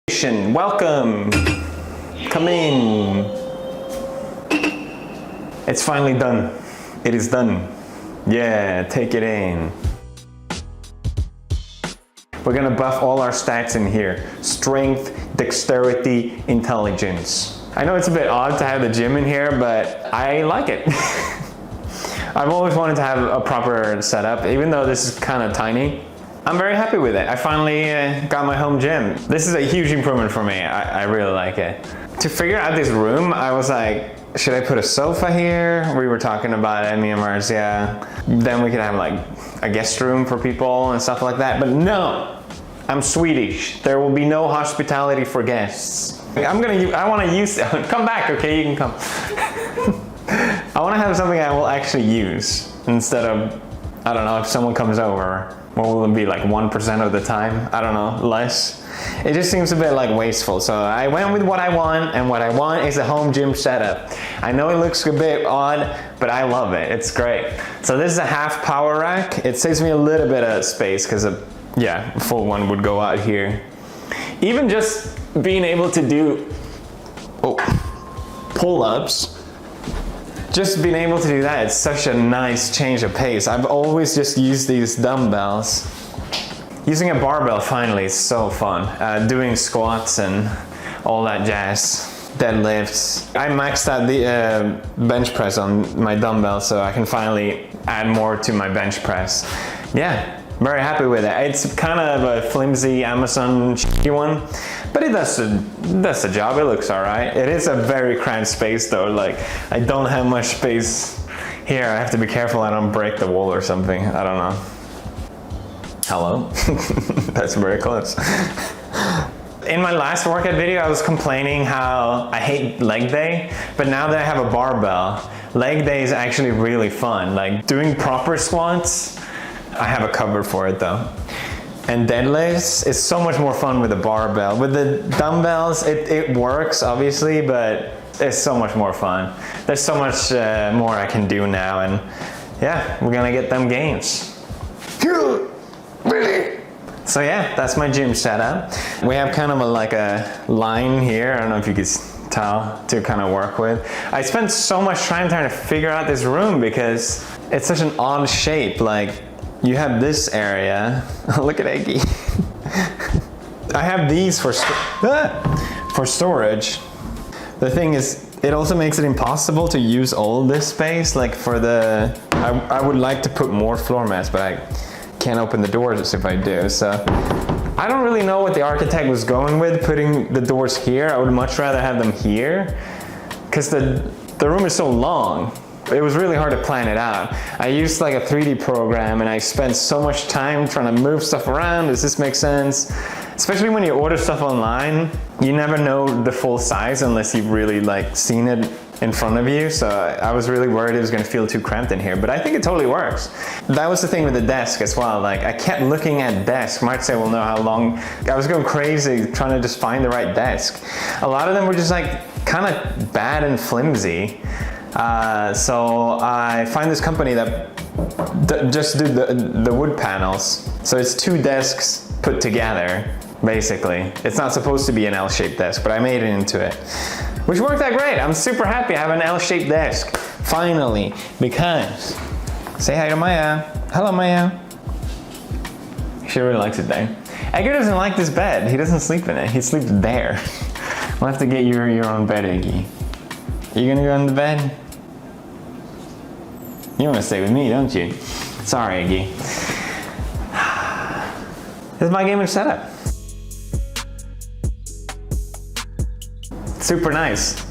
Welcome! Come in! It's finally done. It is done. Yeah, take it in. We're gonna buff all our stats in here. Strength, dexterity, intelligence. I know it's a bit odd to have the gym in here, but I like it. I've always wanted to have a proper setup, even though this is kind of tiny. I'm very happy with it. I finally got my home gym. This is a huge improvement for me. I really like it. To figure out this room, I was like, should I put a sofa here? We were talking about it, me and Mars, yeah. Then we could have like a guest room for people and stuff like that. But no, I'm Swedish. There will be no hospitality for guests. I want to use, come back, okay, you can come. I want to have something I will actually use instead of, I don't know, if someone comes over. What will it be, like 1% of the time? I don't know, less. It just seems a bit like wasteful. So I went with what I want, and what I want is a home gym setup. I know it looks a bit odd, but I love it, it's great. So this is a half power rack. It saves me a little bit of space because yeah, a full one would go out here. Even just being able to do pull-ups, just being able to do that, it's such a nice change of pace. I've always just used these dumbbells. Using a barbell finally is so fun. Doing squats and all that jazz, deadlifts. I maxed out the bench press on my dumbbell, so I can finally add more to my bench press. Yeah, very happy with it. It's kind of a flimsy Amazon one, but it does the job. It looks all right. It is a very cramped space though. Like, I don't have much space here. I have to be careful I don't break the wall or something. I don't know. Hello? That's very close. In my last workout video, I was complaining how I hate leg day, but now that I have a barbell, leg day is actually really fun. Like doing proper squats, I have a cover for it though. And deadlifts is so much more fun with a barbell. With the dumbbells, it works obviously, but it's so much more fun. There's so much more I can do now, and yeah, we're gonna get them gains. So yeah, that's my gym setup. We have kind of like a line here, I don't know if you can tell, to kind of work with. I spent so much time trying to figure out this room because it's such an odd shape. Like, you have this area. Look at Eggy. I have these for storage. The thing is, it also makes it impossible to use all this space. Like for the, I would like to put more floor mats, but I can't open the doors if I do. So I don't really know what the architect was going with putting the doors here. I would much rather have them here because the room is so long. It was really hard to plan it out. I used like a 3D program and I spent so much time trying to move stuff around. Does this make sense? Especially when you order stuff online, you never know the full size unless you've really like seen it in front of you. So I was really worried it was gonna feel too cramped in here, but I think it totally works. That was the thing with the desk as well. Like, I kept looking at desk. Marcel will know how long, I was going crazy trying to just find the right desk. A lot of them were just like kind of bad and flimsy. So I find this company that just do the wood panels. So it's two desks put together, basically. It's not supposed to be an L-shaped desk, but I made it into it, which worked out great. I'm super happy I have an L-shaped desk, finally, because, say hi to Maya. Hello, Maya. She really likes it there. Edgar doesn't like this bed. He doesn't sleep in it. He sleeps there. We'll have to get your own bed, Eggy. You gonna go in the bed? You want to stay with me, don't you? Sorry, Eggy. This is my gaming setup. Super nice.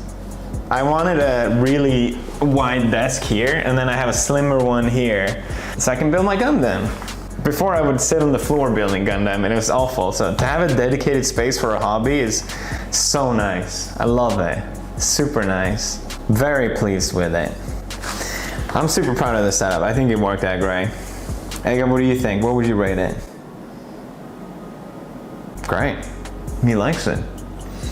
I wanted a really wide desk here, and then I have a slimmer one here, so I can build my Gundam. Before I would sit on the floor building Gundam, and it was awful. So to have a dedicated space for a hobby is so nice. I love it. Super nice. Very pleased with it. I'm super proud of this setup. I think it worked out great. Edgar, what do you think? What would you rate it? Great. He likes it.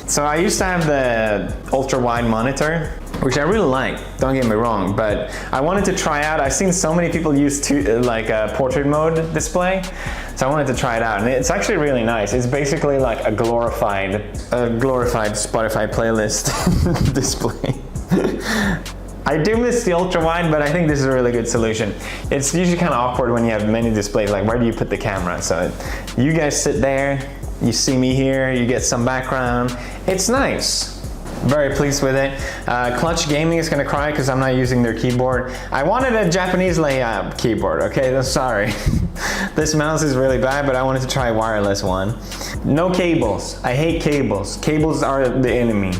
So I used to have the ultra wide monitor, which I really like, don't get me wrong, but I wanted to try out. I've seen so many people use like a portrait mode display, so I wanted to try it out, and it's actually really nice. It's basically like a glorified Spotify playlist display. I do miss the ultra wide, but I think this is a really good solution. It's usually kind of awkward when you have many displays, like where do you put the camera? So you guys sit there, you see me here, you get some background. It's nice. Very pleased with it. Clutch Gaming is gonna cry because I'm not using their keyboard. I wanted a Japanese layout keyboard, okay? I'm sorry. This mouse is really bad, but I wanted to try a wireless one. No cables. I hate cables. Cables are the enemy,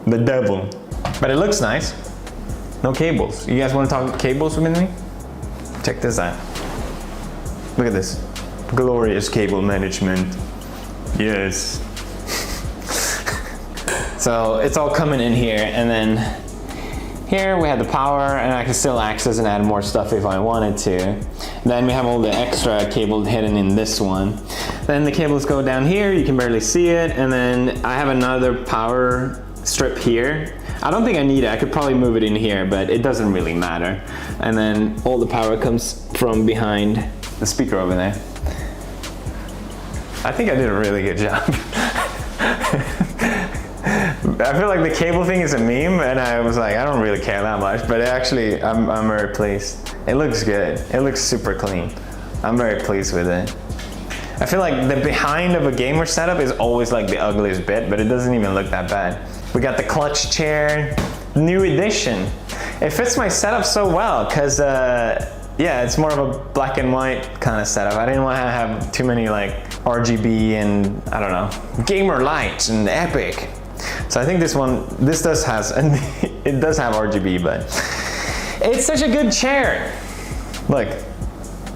the devil. But it looks nice. No cables. You guys want to talk cables with me? Check this out. Look at this. Glorious cable management. Yes. So it's all coming in here, and then here we have the power, and I can still access and add more stuff if I wanted to. Then we have all the extra cable hidden in this one. Then the cables go down here, you can barely see it, and then I have another power strip here. I don't think I need it. I could probably move it in here, but it doesn't really matter. And then all the power comes from behind the speaker over there. I think I did a really good job. I feel like the cable thing is a meme, and I was like, I don't really care that much, but actually, I'm very pleased. It looks good. It looks super clean. I'm very pleased with it. I feel like the behind of a gamer setup is always like the ugliest bit, but it doesn't even look that bad. We got the clutch chair, new edition. It fits my setup so well, cause yeah, it's more of a black and white kind of setup. I didn't want to have too many like RGB and I don't know, gamer lights and epic. So I think this does have RGB, but it's such a good chair. Look,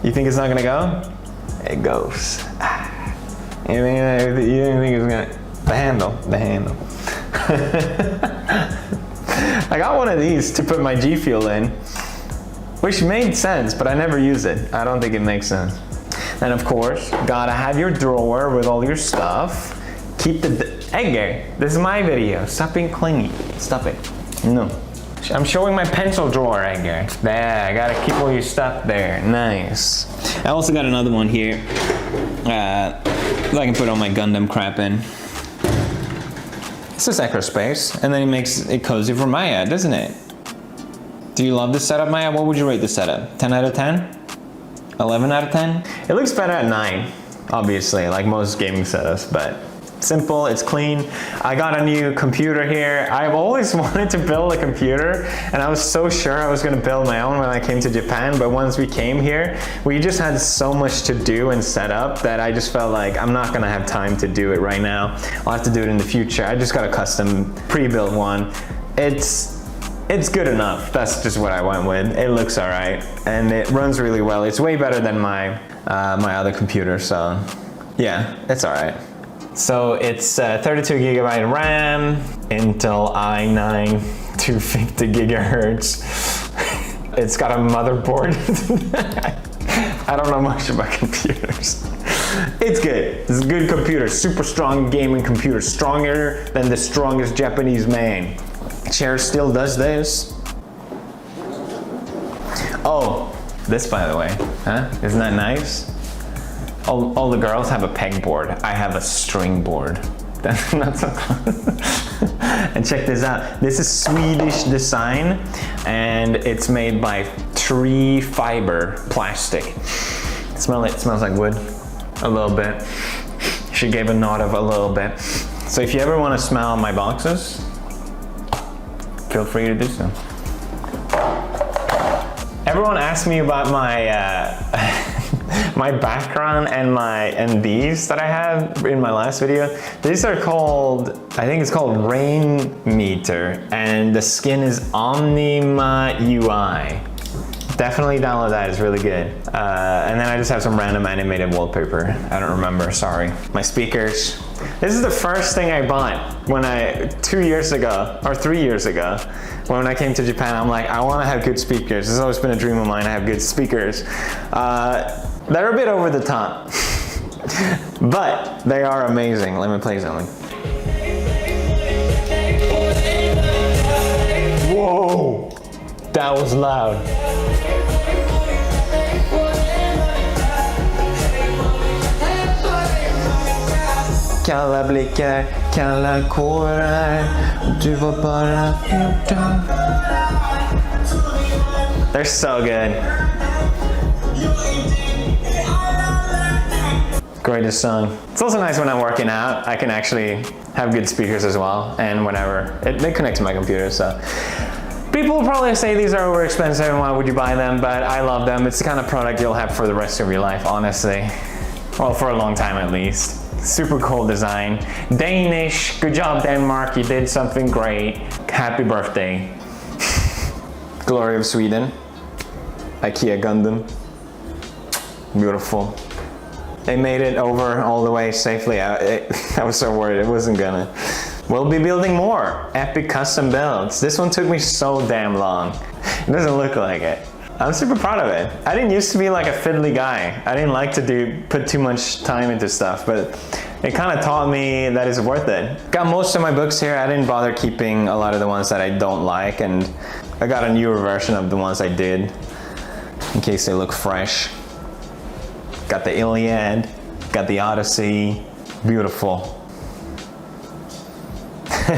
you think it's not gonna go? It goes. You didn't think it was gonna, the handle. I got one of these to put my G Fuel in, which made sense, but I never use it. I don't think it makes sense. And of course, gotta have your drawer with all your stuff. Keep the, Edgar, this is my video. Stop being clingy. Stop it. No. I'm showing my pencil drawer, Edgar. There, I gotta keep all your stuff there. Nice. I also got another one here that I can put all my Gundam crap in. It's just extra space, and then it makes it cozy for Maya, doesn't it? Do you love this setup, Maya? What would you rate this setup? 10 out of 10? 11 out of 10? It looks better at 9, obviously, like most gaming setups, but simple, it's clean. I got a new computer here. I've always wanted to build a computer, and I was so sure I was gonna build my own when I came to Japan, but once we came here, we just had so much to do and set up that I just felt like I'm not gonna have time to do it right now. I'll have to do it in the future. I just got a custom pre-built one. It's good enough. That's just what I went with. It looks all right, and it runs really well. It's way better than my other computer, so yeah, it's all right. So it's 32 gigabyte RAM, Intel i9 250 gigahertz. It's got a motherboard. I don't know much about computers. It's good. It's a good computer. Super strong gaming computer. Stronger than the strongest Japanese man. Chair still does this. Oh, this by the way, huh? Isn't that nice? All the girls have a pegboard. I have a string board. That's not so close. And check this out. This is Swedish design, and it's made by tree fiber plastic. It smells like wood, a little bit. She gave a nod of a little bit. So if you ever want to smell my boxes, feel free to do so. Everyone asks me about my my background and these that I had in my last video. These are called, I think it's called Rain Meter, and the skin is Omnima UI. Definitely download that, it's really good. And then I just have some random animated wallpaper. I don't remember, sorry. My speakers. This is the first thing I bought when 2 years ago, or 3 years ago, when I came to Japan. I'm like, I want to have good speakers. This has always been a dream of mine to have good speakers. They're a bit over the top, but they are amazing. Let me play something. Whoa. Whoa! That was loud. Kalla blickar, kalla kårar, du var bara utan. They're so good. Greatest song. It's also nice when I'm working out. I can actually have good speakers as well, and whenever they connect to my computer. So people will probably say these are over expensive and why would you buy them, but I love them. It's the kind of product you'll have for the rest of your life, honestly. Well, for a long time at least. Super cool design. Danish, good job Denmark, you did something great. Happy birthday. Glory of Sweden. IKEA Gundam. Beautiful. They made it over all the way safely. I was so worried it wasn't gonna. We'll be building more epic custom builds. This one took me so damn long. It doesn't look like it. I'm super proud of it. I didn't used to be like a fiddly guy. I didn't like to put too much time into stuff, but it kind of taught me that it's worth it. Got most of my books here. I didn't bother keeping a lot of the ones that I don't like, and I got a newer version of the ones I did, in case they look fresh. Got the Iliad, got the Odyssey. Beautiful.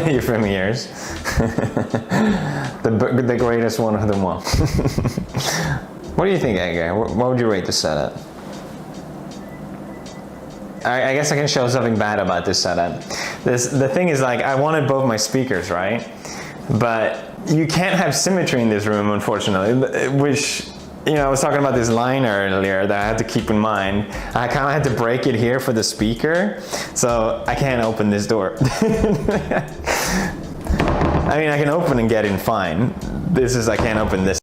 You feel me, ears? the greatest one of them all. What do you think, Edgar? What would you rate this setup? I guess I can show something bad about this setup. The thing is, like, I wanted both my speakers, right? But you can't have symmetry in this room, unfortunately, which, you know, I was talking about this line earlier that I had to keep in mind. I kind of had to break it here for the speaker, so I can't open this door. I mean, I can open and get in fine. I can't open this.